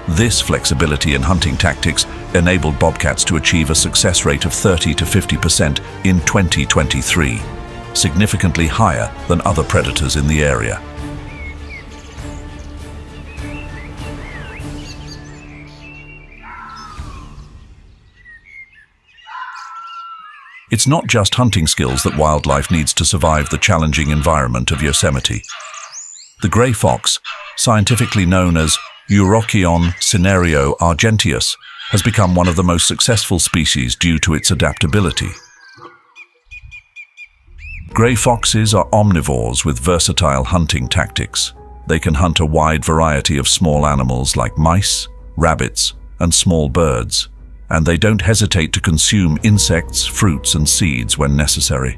This flexibility in hunting tactics enabled bobcats to achieve a success rate of 30 to 50% in 2023, significantly higher than other predators in the area. It's not just hunting skills that wildlife needs to survive the challenging environment of Yosemite. The gray fox, scientifically known as Eurocyon cinerio argenteus, has become one of the most successful species due to its adaptability. Gray foxes are omnivores with versatile hunting tactics. They can hunt a wide variety of small animals like mice, rabbits, and small birds, and they don't hesitate to consume insects, fruits, and seeds when necessary.